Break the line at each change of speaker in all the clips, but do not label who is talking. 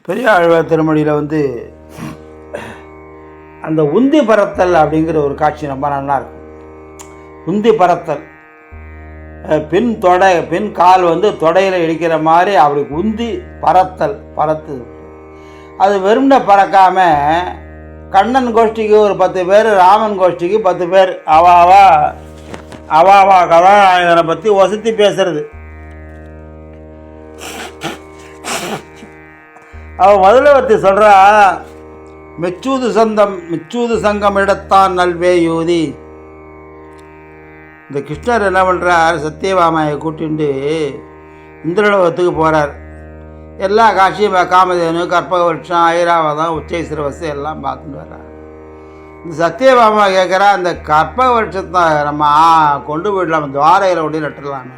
பெரியாழ்வார் திருமொழியில் வந்து அந்த உந்தி பறத்தல் அப்படிங்கிற ஒரு காட்சி ரொம்ப நல்லா இருக்கும். உந்தி பறத்தல், பின் கால் வந்து தொடையில் இடிக்கிற மாதிரி அப்படி உந்தி பறத்து அது வெறும்ன பறக்காம கண்ணன் கோஷ்டிக்கு ஒரு 10 பேர், ராமன் கோஷ்டிக்கு 10 பேர் அவாவா கதாநாயகனை பற்றி வசதி பேசுறது. அவன் முதல்ல ஒருத்தி சொல்கிறா, மெச்சூது சங்கம் இடத்தான் நல்வேயூதி. இந்த கிருஷ்ணர் என்ன பண்ணுறார், சத்தியபாமாயை கூட்டிட்டு இந்திரலோகத்துக்கு போகிறார். எல்லா காட்சியும் காமதேனு, கற்பகவட்சம், ஐராவதம், உச்சைஸ்ரவசு எல்லாம் பார்த்துட்டு வர்றார். இந்த சத்தியபாமா கேட்குறா, அந்த கற்பகவட்சத்தை நம்ம கொண்டு போயிடலாம், துவாரையில் ஒட்டி நட்டுடலாமே.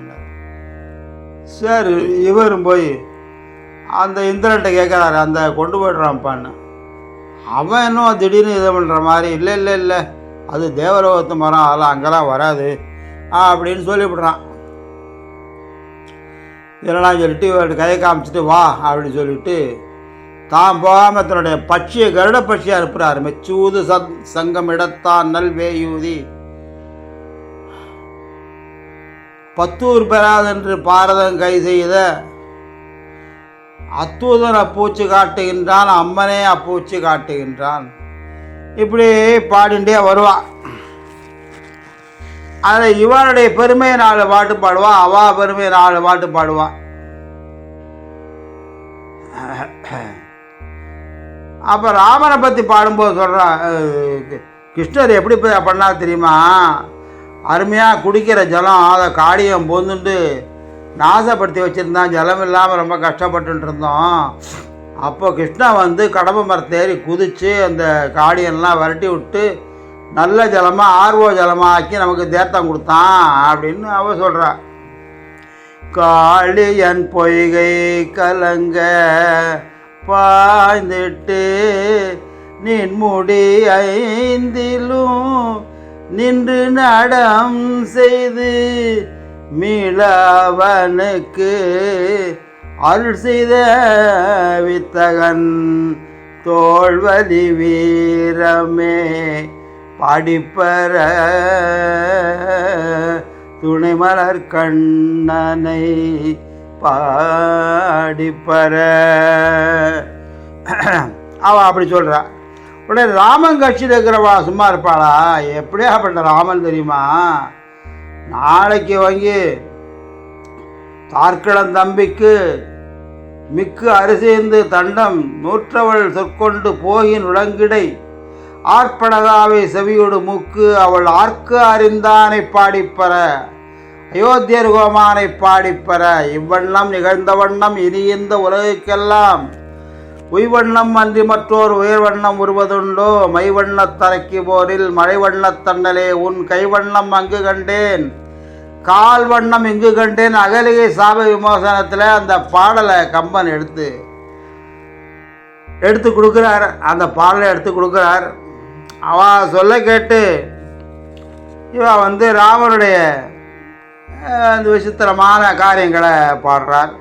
சரி, இவரும் போய் அந்த இந்திரன்ட்ட கேட்குறாரு, அந்த கொண்டு போய்ட்றான்ப்பான்னு. அவன் இன்னும் திடீர்னு இதை பண்ணுற மாதிரி, இல்லை அது தேவலோகத்து மரம், அதெல்லாம் அங்கெல்லாம் வராது அப்படின்னு சொல்லிவிடுறான். இதெல்லாம் சொல்லிட்டு கையை காமிச்சிட்டு வா அப்படின்னு சொல்லிட்டு தான் போகாமல் தன்னுடைய பட்சியை கருட பட்சியை அனுப்புகிறார். மெச்சூது சங்கம் இடத்தான் நல்வேயூதி. 10 பெறாதென்று பாரதம் கை செய்த அத்தூதன் அப்பூச்சி காட்டுகின்றான், அம்மனே அப்பூச்சி காட்டுகின்றான். இப்படி பாடிண்டே வருவான். அதில் இவனுடைய பெருமையை 4 பாட்டு பாடுவான், அவா பெருமையை 4 பாட்டு பாடுவான். அப்போ ராமனை பற்றி பாடும்போது சொல்கிறான், கிருஷ்ணர் எப்படி பண்ணால் தெரியுமா, அருமையாக குடிக்கிற ஜலம் அதை காடியம் போந்துட்டு நாசப்படுத்தி வச்சுருந்தான், ஜலம் இல்லாமல் ரொம்ப கஷ்டப்பட்டு இருந்தோம். அப்போ கிருஷ்ணன் வந்து கடம்ப மரத்தேறி குதித்து அந்த காடியெல்லாம் விரட்டி விட்டு நல்ல ஜலமாக ஆர்வோ ஜலமாக ஆக்கி நமக்கு தேர்த்தம் கொடுத்தான் அப்படின்னு அவ சொல்கிறா. காளியன் பொய்கை கலங்க பாய்ந்துட்டு நின்முடி 5லும் நின்று நடம் செய்து மீளவனுக்கு அருள் செய்த வித்தகன் தோள்வலி வீரமே பாடிப்பற துணைமலர் கண்ணனை பாடிப்பற. அவன் அப்படி சொல்கிறா. உடனே ராமன் கட்சியில் இருக்கிறவா சும்மா இருப்பாளா? எப்படியாப்பட்ட ராமன் தெரியுமா, நாளைக்கு வாங்கி தார்க்கிழன் தம்பிக்கு மிக்கு அரிசேந்து தண்டம் நூற்றவள் சொற்கொண்டு போகின் உலங்கிடை ஆர்ப்படகாவை செவியோடு மூக்கு அவள் ஆர்க்கு அறிந்தானை பாடிப்பற அயோத்தியர் கோமானை பாடிப்பற இவ்வண்ணம் நிகழ்ந்த வண்ணம் இனி இந்த உலகுக்கெல்லாம் உய்வண்ணம் அன்றி மற்றோர் உயர்வண்ணம் உருவதுண்டோ மைவண்ணத் தரைக்கு போரில் மழைவண்ணத் தண்டலே உன் கைவண்ணம் அங்கு கண்டேன் கால் வண்ணம் இங்கு கண்டேன். அகலிகை சாப விமோசனத்தில் அந்த பாடலை கம்பன் எடுத்து கொடுக்குறார். அந்த பாடலை எடுத்து கொடுக்குறார். அவ சொல்ல கேட்டு இவன் வந்து ராமனுடைய அந்த விசித்திரமான காரியங்களை பாடுறார்.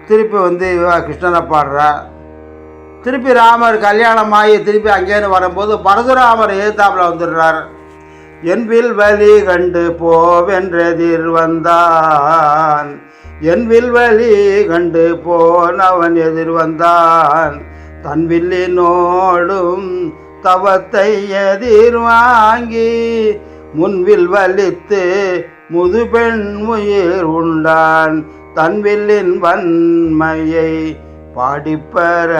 திருப்பி வந்து இவ கிருஷ்ணனை பாடுறார். திருப்பி ராமர் கல்யாணமாகி திருப்பி அங்கேருந்து வரும்போது பரசுராமர் எதிர்த்தாப்பில் வந்துடுறார். என்பில் வலி கண்டு போவென்றெதிர் வந்தான், என்பில் வலி கண்டு போனவன் எதிர் வந்தான், தன் வில்லினோடும் தவத்தை எதிர் வாங்கி முன்வில் வலித்து முதுபெண் உயிர் உண்டான், தன் வில்லின் வன்மையை பாடிப்பற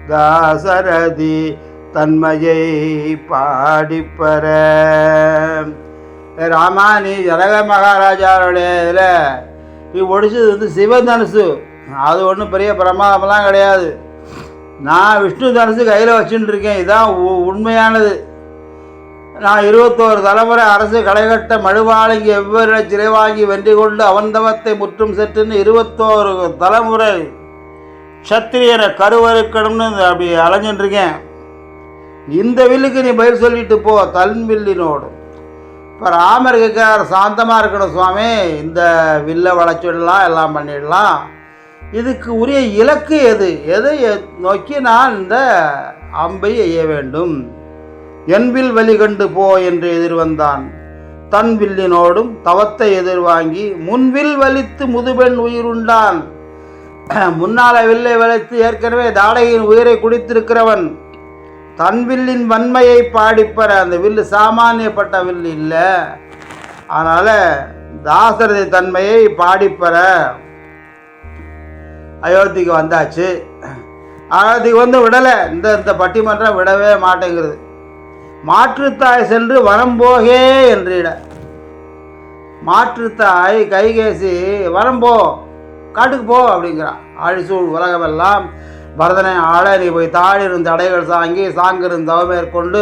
தாசரதி தன்மையை பாடிப்பற. ராமா, நீ ஜனக மகாராஜாவுடைய இதில் நீ ஒடிச்சது வந்து சிவதனுசு, அது ஒன்றும் பெரிய பிரமாதமெல்லாம் கிடையாது. நான் விஷ்ணு தனுசு கையில் வச்சுட்டு இருக்கேன், இதுதான் உண்மையானது. நான் 21 தலைமுறை அரசு களைகட்ட மழுவாளங்கி எவ்வளவு சிறை வாங்கி வென்றி கொண்டு அவந்தவத்தை முற்றும் செற்றுன்னு 21 தலைமுறை சத்திரியனை கருவறுக்கணும்னு அப்படி அலைஞ்சிட்டுருக்கேன். இந்த வில்லுக்கு நீ பயிர் சொல்லிட்டு போ தன் வில்லினோடு. இப்போ ராமர் கேட்குறார், சாந்தமாக இருக்கணும் சுவாமி, இந்த வில்லை வளைச்சிடலாம், எல்லாம் பண்ணிடலாம், இதுக்கு உரிய இலக்கு எது? எதை நோக்கி நான் இந்த அம்பை எய்ய வேண்டும்? என்பில் வழி கண்டு போ என்று எதிர்வந்தான். தன் வில்லினோடும் தவத்தை எதிர்வாங்கி முன்வில் வலித்து முதுபெண் உயிருண்டான். முன்னால வில்லை வலித்து ஏற்கனவே தாடகையின் உயிரை குடித்திருக்கிறவன் தன் வில்லின் வன்மையை பாடிப்பற. அந்த வில்லு சாமானியப்பட்ட வில்லு இல்லை, அதனால தாசரதி தன்மையை பாடிப்பற அயோத்திக்கு வந்தாச்சு. அயோத்திக்கு வந்து விடலை, இந்த பட்டிமன்றம் விடவே மாட்டேங்கிறது. மாற்றுத்தாய் சென்று வனம் போகே என்றிட. மாற்றுத்தாய் கைகேசி வனம் போ, காட்டுக்கு போ அப்படிங்கிறான். ஆழிசூழ் உலகமெல்லாம் பரதனை ஆள நீ போய் தாழிருந்த அடைகள் சாங்கி சாங்கிருந்த தவமேற்கொண்டு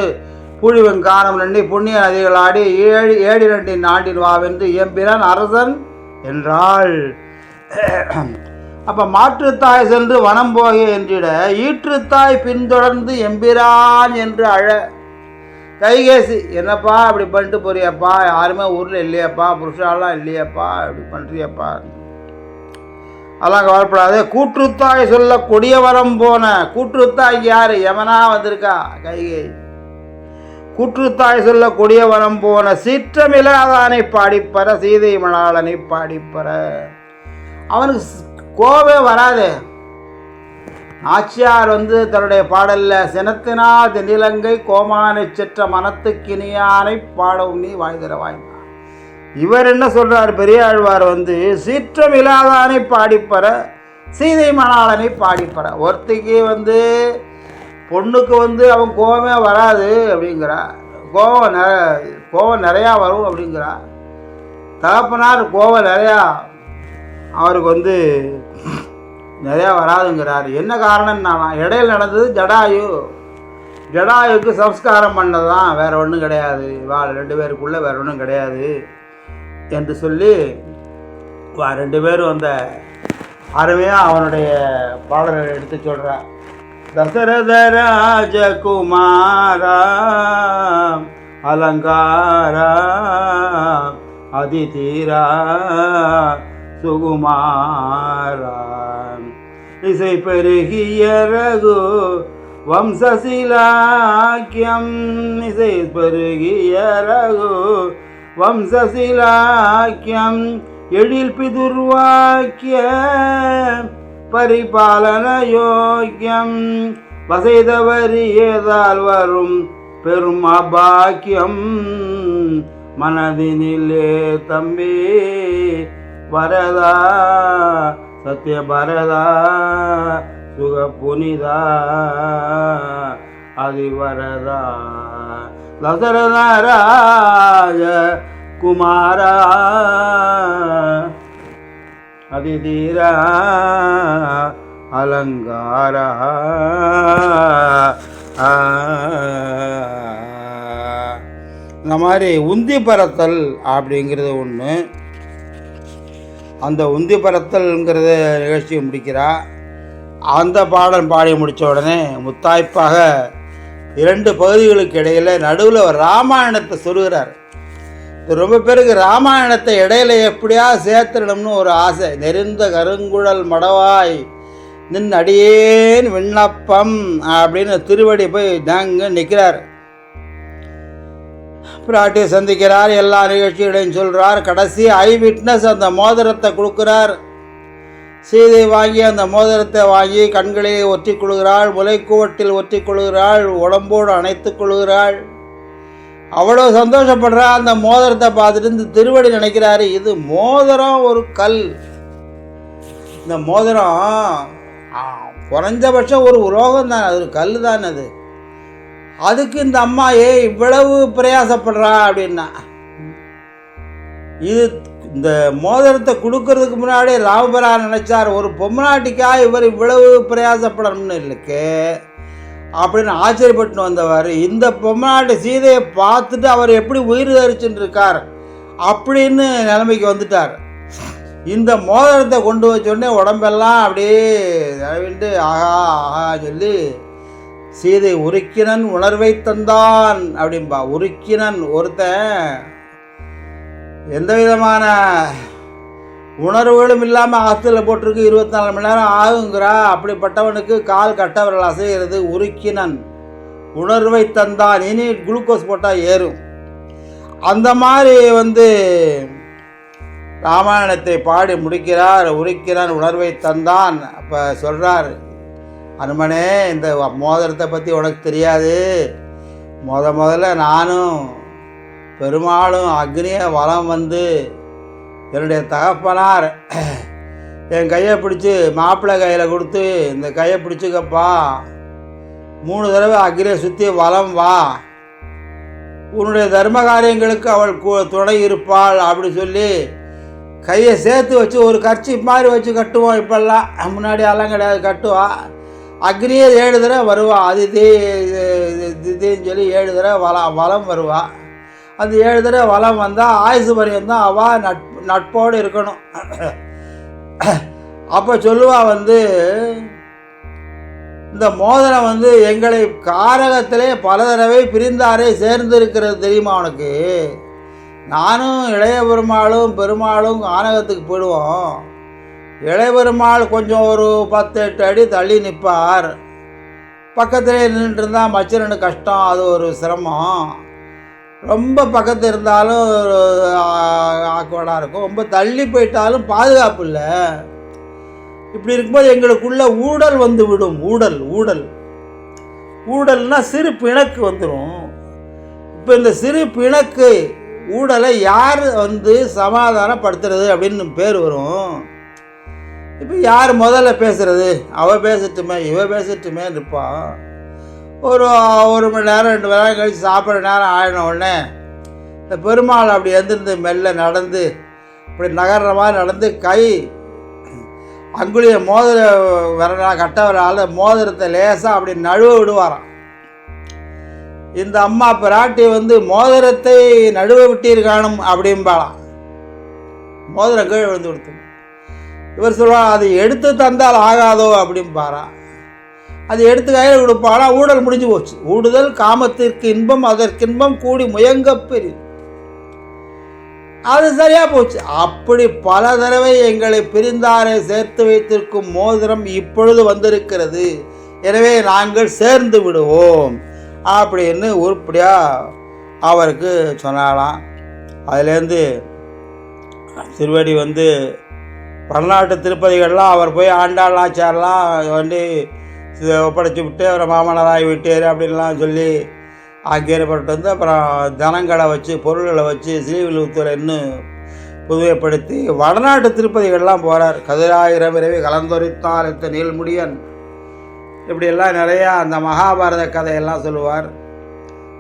புழிவெங்கானம் நண்டி புண்ணிய நதிகள் ஆடி ஏழி ரெண்டின் ஆண்டின் வாவென்று இயம்பினான் அரசன் என்றாள். அப்ப மாற்றுத்தாய் சென்று வனம் போக என்றிட ஈற்றுத்தாய் பின்தொடர்ந்து எம்பிரான் என்று அழ. கைகேசி, என்னப்பா அப்படி பண்ணிட்டு போறியப்பா, யாருமே ஊரில் இல்லையப்பா, புருஷாலாம் இல்லையப்பா, இப்படி பண்ணுறியப்பா, அதெல்லாம் கவலைப்படாது. கூற்றுத்தாய் சொல்ல கொடிய வரம் போன. கூற்றுத்தாய் யாரு? யமனா வந்திருக்கா கைகை. கூற்றுத்தாய் சொல்ல கொடிய வரம் போன சீற்றமில்லாதானை பாடிப்பற சீதை மணாளனை பாடிப்பற. அவனுக்கு கோவே வராது. நாச்சியார் தன்னுடைய பாடல்ல சினத்தினால் தென்னிலங்கை கோமானை செற்ற மனத்துக்கினியானை பாடவும் நீ வாய்தர வாய்ந்தான். இவர் என்ன சொல்றார்? பெரியாழ்வார் சீற்றம் இல்லாதானை பாடிப்பற சீதை மணாளனை பாடிப்பற. ஒருத்திக்கு பொண்ணுக்கு அவன் கோபமே வராது அப்படிங்கிறா. கோபம் நிறையா வரும் அப்படிங்கிறா. தகப்பனார் கோபம் நிறையா, அவருக்கு நிறையா வராதுங்கிறார். என்ன காரணம்னா இடையில் நடந்தது ஜடாயுக்கு சம்ஸ்காரம் பண்ணதான், வேற ஒன்றும் கிடையாது, ரெண்டு பேருக்குள்ள வேற ஒன்றும் கிடையாது என்று சொல்லி ரெண்டு பேரும் அருமையாக அவனுடைய பாடலை எடுத்து சொல்கிறார். தசரத ராஜகுமாரா அலங்காரா அதிதீரா சுகுமாரா இசை பெருகிய ரகு வம்சசிலாக்கியம். இசை பெருகிய ரகு வம்சசிலாக்கியம் எழில் பிதுர்வாக்கிய பரிபாலன யோக்கியம். வசைதவரியதால் வரும் பெரும் அபாக்கியம் மனதினிலே தம்பி வரதா சத்திய பரதா சுக புனிதா அதிவரதா தசரத ராஜ குமாரா அதிதீரா அலங்காரா. இந்த மாதிரி உந்தி பறத்தல் அப்படிங்கிறது ஒன்று. அந்த உந்தி பறத்தல்ங்கிறத நிகழ்ச்சியை முடிக்கிறா. அந்த பாடல் பாடி முடித்த உடனே முத்தாய்ப்பாக 2 பகுதிகளுக்கு இடையில் நடுவில் ராமாயணத்தை சொல்லுகிறார். ரொம்ப பேருக்கு ராமாயணத்தை இடையில எப்படியா சேர்த்துடணும்னு ஒரு ஆசை. நெருந்த கருங்குழல் மடவாய் நின் அடியேன் விண்ணப்பம் அப்படின்னு திருவடி போய் நாங்க நிற்கிறார். பிராட்டியை சந்திக்கிறார், எல்லா நிகழ்ச்சிகளையும் சொல்கிறார். கடைசி ஐ விட்னஸ் அந்த மோதிரத்தை கொடுக்குறார். சீதை வாங்கி அந்த மோதிரத்தை வாங்கி கண்களை ஒற்றி கொள்கிறாள், முலைக்குவட்டில் ஒற்றி கொள்கிறாள், உடம்போடு அணைத்து கொள்கிறாள். அவ்வளோ சந்தோஷப்படுறா. அந்த மோதிரத்தை பார்த்துட்டு இந்த திருவடி நினைக்கிறாரு, இது மோதிரம் ஒரு கல். இந்த மோதிரம் குறைஞ்சபட்சம் ஒரு உலோகம் தான், அது ஒரு கல் தான். அதுக்கு இந்த அம்மா இவ்வளவு பிரயாசப்படுறா அப்படின்னா, இது இந்த மோதிரத்தை கொடுக்கறதுக்கு முன்னாடி ராமபிரான் நினைச்சார், ஒரு பொம்மநாட்டிக்காக இவர் இவ்வளவு பிரயாசப்படணும்னு இல்லைக்கு அப்படின்னு ஆச்சரியப்பட்டு வந்தவர். இந்த பொம்மநாட்டு சீதையை பார்த்துட்டு அவர் எப்படி உயிர் தரிச்சுட்டு இருக்கார் அப்படின்னு நிலைமைக்கு வந்துட்டார். இந்த மோதிரத்தை கொண்டு வச்சோடனே உடம்பெல்லாம் அப்படியே நழுவிண்டு ஆஹா ஆஹா சொல்லி சீதை உருக்கினன் உணர்வை தந்தான் அப்படின்பா. உருக்கினன் ஒருத்தன் எந்த விதமான உணர்வுகளும் இல்லாமல் ஹாஸ்டலில் போட்டிருக்கு, 24 மணி நேரம் ஆகுங்கிறா. அப்படிப்பட்டவனுக்கு கால் கட்டவர்கள் அசைகிறது. உருக்கினன் உணர்வை தந்தான், இனி குளுக்கோஸ் போட்டால் ஏறும். அந்த மாதிரி ராமாயணத்தை பாடி முடிக்கிறார். உருக்கினன் உணர்வை தந்தான். அப்போ சொல்கிறார், அனுமனே, இந்த மோதிரத்தை பற்றி உனக்கு தெரியாது. முதல்ல நானும் பெருமாளும் அக்னிய வலம் என்னுடைய தகப்பனார் என் கையை பிடிச்சி மாப்பிள்ளை கையில் கொடுத்து, இந்த கையை பிடிச்சிக்கப்பா, 3 தடவை அக்னியை சுற்றி வலம் வா, உன்னுடைய தர்ம காரியங்களுக்கு அவள் துணை இருப்பாள் அப்படி சொல்லி கையை சேர்த்து வச்சு ஒரு கர்ச்சி மாதிரி வச்சு கட்டுவோம். இப்பெல்லாம் முன்னாடி எல்லாம் கிடையாது, கட்டுவா. அக்னியே 7 தடவை வருவா. திதின்னு சொல்லி 7 தடவை வலம் வருவா. அந்த 7 தடவை வலம் வந்தால் ஆயுசு பரியம் தான் அவள் நட்போடு இருக்கணும். அப்போ சொல்லுவா, இந்த மோதிரம் எங்களை காரகத்திலே பல தடவை பிரிந்தாரே சேர்ந்து இருக்கிறது தெரியுமா உனக்கு? நானும் இளைய பெருமாளும் கானகத்துக்கு போயிடுவோம். இளைய பெருமாள் கொஞ்சம் ஒரு 10-8 அடி தள்ளி நிற்பார். பக்கத்திலே நின்றுட்டு இருந்தால் மச்சரனுக்கு கஷ்டம், அது ஒரு சிரமம். ரொம்ப பக்கத்தில் இருந்தாலும் ஆக்குவடாக இருக்கும், ரொம்ப தள்ளி போயிட்டாலும் பாதுகாப்பு இல்லை. இப்படி இருக்கும்போது எங்களுக்குள்ள ஊடல் விடும். ஊடல்னா சிறு பிணக்கு வந்துடும். இப்போ இந்த சிறு பிணக்கு ஊடலை யார் சமாதானப்படுத்துறது அப்படின்னு பேர் வரும். இப்போ யார் முதல்ல பேசுறது? அவள் பேசட்டுமே, இவ பேசட்டுமே இருப்பான். ஒரு மணி நேரம் 2 மணி நேரம் கழித்து சாப்பிட்ற நேரம் ஆயின உடனே இந்த பெருமாள் அப்படி எந்திருந்து மெல்ல நடந்து இப்படி நகர்ற மாதிரி நடந்து கை அங்குலியை மோதிர கட்டவரால் மோதிரத்தை லேசாக அப்படி நழுவ விடுவாராம். இந்த அம்மா பிராட்டி மோதிரத்தை நழுவ விட்டீர்காணும் அப்படிம்பாளாம். மோதிரம் கீழே விழுந்து கொடுத்து இவர் சொல்லுவார், அது எடுத்து தந்தால் ஆகாதோ அப்படிம்பாராம். அது எடுத்து கையில் கொடுப்பாளா. ஊடல் முடிஞ்சு போச்சு. ஊடுதல் காமத்திற்கு இன்பம் அதற்கின்பம் கூடி முயங்க பெரிது. அது சரியா போச்சு. அப்படி பல தடவை எங்களை பிரிந்தாரை சேர்த்து வைத்திருக்கும் மோதிரம் இப்பொழுது வந்திருக்கிறது. எனவே நாங்கள் சேர்ந்து விடுவோம் அப்படின்னு உருப்படியா அவருக்கு சொன்னாலாம். அதுலேருந்து திருவடி பன்னாட்டு திருப்பதிகள்லாம் அவர் போய் ஆண்டாள் ஆச்சாரெலாம் ஒப்படைச்சி விட்டு அவரை மாமனராகி விட்டார் அப்படின்லாம் சொல்லி ஆக்கியப்பட்டு அப்புறம் தனங்களை வச்சு பொருள்களை வச்சு ஸ்ரீவில்லிபுத்தூரை இன்னும் புதுமைப்படுத்தி வடநாட்டு திருப்பதிகள்லாம் போகிறார். கதிராயிரம் இரவி கலந்துரைத்தால் இந்த நீள்முடியன் இப்படியெல்லாம் நிறையா அந்த மகாபாரத கதையெல்லாம் சொல்லுவார்.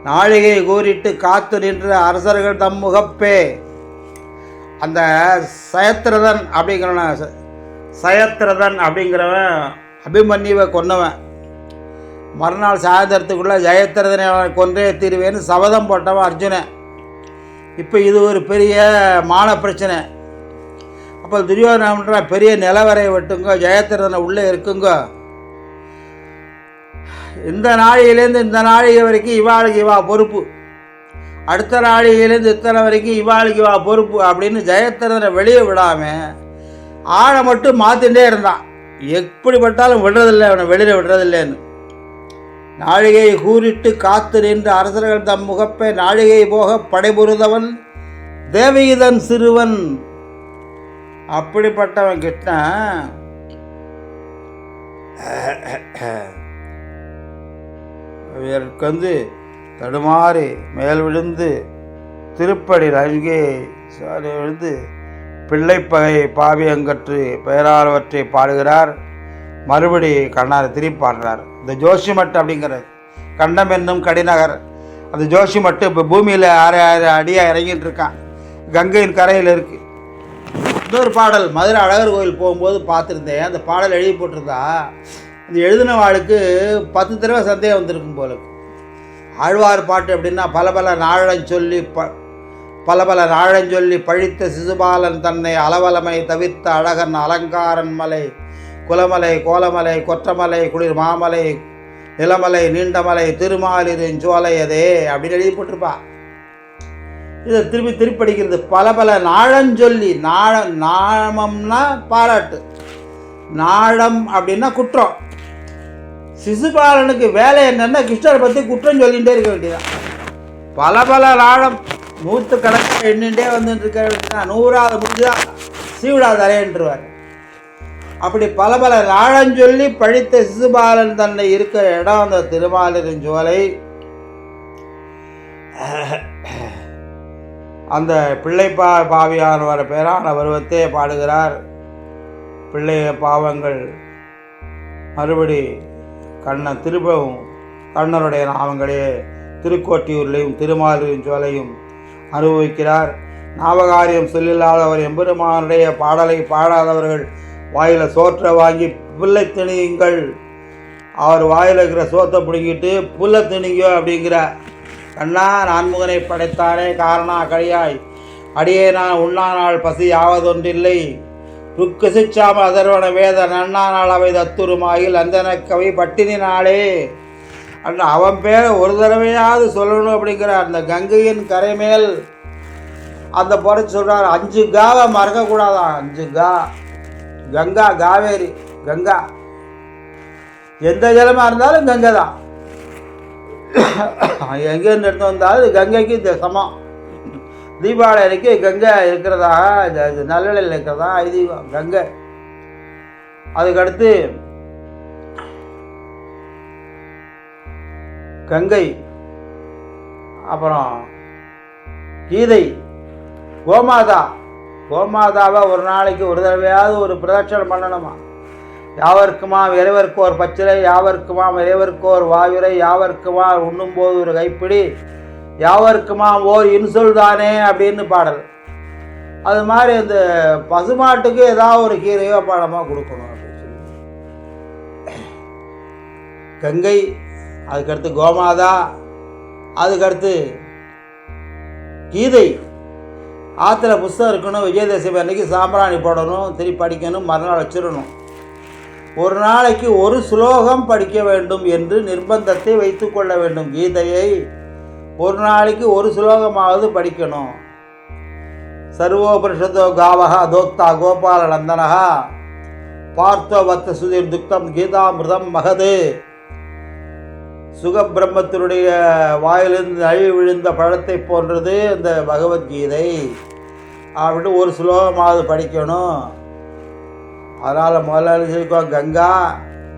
நாழிகை கூறிட்டு காத்து நின்ற அரசர்கள் தம் முகப்பே, அந்த சயத்ரதன் அப்படிங்கிறவன் அபிமன்யுவை கொன்னவன். மறுநாள் சாயந்தரத்துக்குள்ளே ஜெயத்ரதனை கொன்றே தீருவேன்னு சபதம் போட்டவன் அர்ஜுனன். இப்போ இது ஒரு பெரிய மான பிரச்சனை. அப்போ துரியோதனன்ற பெரிய நிலவரை வெட்டுங்க, ஜெயத்ரதனை உள்ளே இருக்குங்க, இந்த நாழிகையிலேருந்து இந்த நாழிகை வரைக்கும் இவாளுக்கு இவா பொறுப்பு, அடுத்த நாழிகையிலேருந்து இத்தனை வரைக்கும் இவாளுக்கு இவா பொறுப்பு அப்படின்னு ஜெயத்ரதனை வெளியே விடாமல் ஆளை மட்டும் மாற்றிகிட்டே இருந்தான். எப்படிப்பட்டாலும் விடுறதில்லை, அவனை வெளியில் விடுறதில்லைன்னு. நாழிகை கூறிட்டு காத்து நின்று அரசர்கள் தம் முகப்பை நாழிகை போக படைபுரிதவன் தேவகீதன் சிறுவன். அப்படிப்பட்டவன் கிட்ட இதற்கு தடுமாறி மேல் விழுந்து திருப்படி அங்கே விழுந்து பிள்ளைப்பகை பாவியங்கற்று பெயராளவற்றை பாடுகிறார். மறுபடி கண்ணாரை திருப்பி பாடுறார். இந்த ஜோஷிமட் அப்படிங்கிற கண்டம் என்னும் கடிநகர், அந்த ஜோஷிமட்டு இப்போ பூமியில் 6,000 அடியாக இறங்கிட்டு இருக்கான், கங்கையின் கரையில் இருக்குது. இன்னொரு பாடல் மதுரை அழகர் கோயில் போகும்போது பார்த்துருந்தேன். அந்த பாடல் எழுதி போட்டிருந்தா இந்த எழுதின வாளுக்கு 10 தடவை சந்தேகம் வந்திருக்கும் போல. ஆழ்வார் பாட்டு அப்படின்னா பல நாழஞ்சொல்லி பழித்த சிசுபாலன் தன்னை அளவலமை தவிர்த்த அழகன் அலங்காரன் மலை குலமலை கோலமலை கொற்றமலை குளிர் மாமலை நிலமலை நீண்டமலை திருமாலின் சோலையதே அப்படின்னு எழுதி போட்டிருப்பா. இதை திருப்பி படிக்கிறது. பல பல நாழஞ்சொல்லி, நாமம்னா பாராட்டு, நாழம் அப்படின்னா குற்றம். சிசுபாலனுக்கு வேலை என்னன்னா கிருஷ்ணரை பற்றி குற்றம் சொல்லிகிட்டே இருக்க வேண்டியதான். பல பல நாளம் 100 கணக்காக எண்ணிகிட்டே வந்துட்டு இருக்க வேண்டியதான். 100ஆவது முடிஞ்சுதான் சீவிடாத அறையன்றுவார். அப்படி பல பல நாழஞ்சொல்லி பழித்த சிசுபாலன் தன்னை இருக்கிற இடம் அந்த திருமாலிருஞ்சோலை. அந்த பிள்ளை பாவியானவர் பேரான பருவத்தே பாடுகிறார். பிள்ளை பாவங்கள் மறுபடி கண்ணன் திரும்பவும் கண்ணனுடைய நாமங்களே திருக்கோட்டியூர்லையும் திருமாலிருஞ்சோலையும் அனுபவிக்கிறார். நாமகாரியம் சொல்லில்லாதவர் எம்பெருமானுடைய பாடலை பாடாதவர்கள் வாயில சோற்றை வாங்கி புல்லை திணியுங்கள். அவர் வாயில் இருக்கிற சோத்தை பிடிங்கிட்டு புல்லை திணிங்கோ அப்படிங்கிற. கண்ணா நான்முகனை படைத்தானே காரணா கழியாய் அடியே நான் உண்ணானால் பசி யாவதொன்றில்லை. ருக்கு சிச்சாம அதர்வன வேத நன்னானால் அவை தத்துருமாயில் அந்தன கவி பட்டினி நாளே. அண்ணா அவன் பேரை ஒரு தடவையாவது சொல்லணும் அப்படிங்கிற அந்த கங்கையின் கரை மேல் அந்த பொறைச்சி சொல்கிறார். 5 காவை மறக்கக்கூடாதான். 5 கா, கங்கா, காவேரி, கங்கா, எந்த ஜலமாக இருந்தாலும் கங்கை தான். எங்கேருந்து எடுத்து வந்தாலும் கங்கைக்கு சமம். தீபாவளி அன்னைக்கு கங்கை இருக்கிறதா, நல்லலையில் இருக்கிறதா ஐதீகம் கங்கை. அதுக்கடுத்து கங்கை, அப்புறம் கீதை, கோமாதா. கோமாதாவை ஒரு நாளைக்கு ஒரு தடவையாவது ஒரு பிரதட்சணம் பண்ணணுமா. யாவர்க்குமாம் இறைவர்க்கோர் பச்சிலை, யாவர்க்குமாம் இறைவர்க்கோர் வாயுரை, யாவர்க்குமா உண்ணும்போது ஒரு கைப்பிடி, யாவர்க்குமாம் ஓர் இன்சொல் தானே அப்படின்னு பாடல். அது மாதிரி இந்த பசுமாட்டுக்கு ஏதாவது ஒரு கீரையோ பழமாக கொடுக்கணும் அப்படின்னு சொல்லி கங்கை. அதுக்கடுத்து கோமாதா, அதுக்கடுத்து கீதை. ஆற்றுல புஸ்தகம் இருக்கணும். விஜயதசமி அன்னைக்கு சாம்பிராணி போடணும், திருப்பி படிக்கணும், மறுநாள் வச்சிடணும். ஒரு நாளைக்கு ஒரு ஸ்லோகம் படிக்க வேண்டும் என்று நிர்பந்தத்தை வைத்து கொள்ள வேண்டும். கீதையை ஒரு நாளைக்கு ஒரு ஸ்லோகமாவது படிக்கணும். சர்வோபனிஷத்தோ காவகா தோக்தா கோபால நந்தனகா பார்த்தோ வத்த சுதீர் துக்தம் கீதாமிருதம் மகது. சுகபிரம்மத்தினுடைய வாயிலிருந்து அழி விழுந்த பழத்தை போன்றது இந்த பகவத்கீதை அப்படின்னு ஒரு ஸ்லோகமாவது படிக்கணும். அதனால் முதல்ல கங்கா,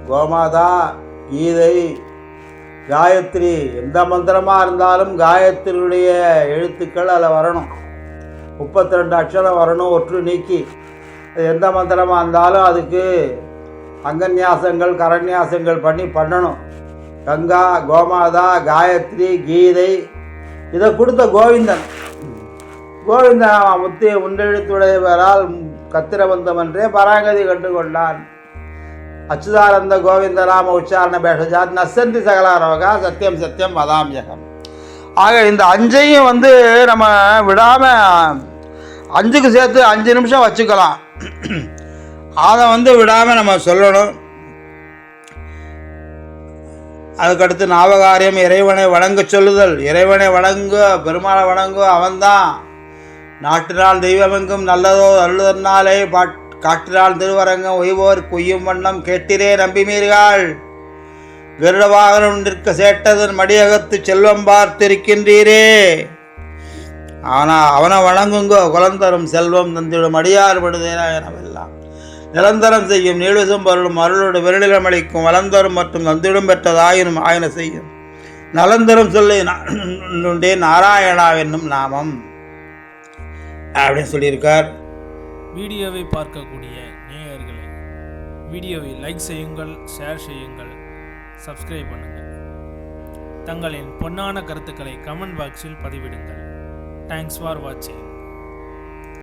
கோமாதா, கீதை, காயத்ரி. எந்த மந்திரமாக இருந்தாலும் காயத்ரியுடைய எழுத்துக்கள் அதில் வரணும். 32 அக்ஷரம் வரணும் ஒற்று நீக்கி. எந்த மந்திரமாக இருந்தாலும் அதுக்கு அங்கன்யாசங்கள் கரண்யாசங்கள் பண்ணணும். கங்கா, கோமாதா, காயத்ரி, கீதை இதை கொடுத்த கோவிந்தன். கோவிந்தன் முத்திய உண்டெழுத்துடையவரால் கத்திர வந்தவன்றே பராகதி கண்டு கொண்டான். அச்சுதானந்த கோவிந்த ராம உச்சாரண பேஷஜாத் நசந்தி சகலாரோகா சத்தியம் சத்தியம் வதாம்யகம். ஆக இந்த 5ஐயும் நம்ம விடாமல் 5க்கு சேர்த்து 5 நிமிஷம் வச்சுக்கலாம். அதை விடாமல் நம்ம சொல்லணும். அதுக்கடுத்து நாவகாரியம் இறைவனை வணங்க சொல்லுதல். இறைவனை வணங்கு, பெருமாளை வணங்கு, அவன்தான். நாட்டினால் தெய்வமெங்கும் நல்லதோ அல்லுதன்னாலே காட்டினால் திருவரங்கம் ஒய்வோர் குய்யும் வண்ணம் கேட்டிரே நம்பிமீர்கள். கருடவாகனம் நிற்க சேட்டதன் மடியகத்து செல்வம் பார்த்திருக்கின்றீரே. ஆனால் அவனை வணங்குங்கோ குலந்தரும் செல்வம் தந்திடும் அடியார் படுதேனா எனவெல்லாம் நிரந்தரம் செய்யும் நீடுசும் பொருளும் அருளோடு விரலிடம் அளிக்கும் வளந்தரும் மற்றும் தந்திடும் பெற்றதாயினும் ஆயன செய்யும் நலந்தரும் சொல்லி நாராயணா என்னும் நாமம் அப்படின்னு சொல்லியிருக்கார்.
வீடியோவை பார்க்கக்கூடிய நேயர்களை வீடியோவை லைக் செய்யுங்கள், ஷேர் செய்யுங்கள், சப்ஸ்கிரைப் பண்ணுங்கள். தங்களின் பொன்னான கருத்துக்களை கமெண்ட் பாக்ஸில் பதிவிடுங்கள். தேங்க்ஸ் ஃபார் வாட்சிங்.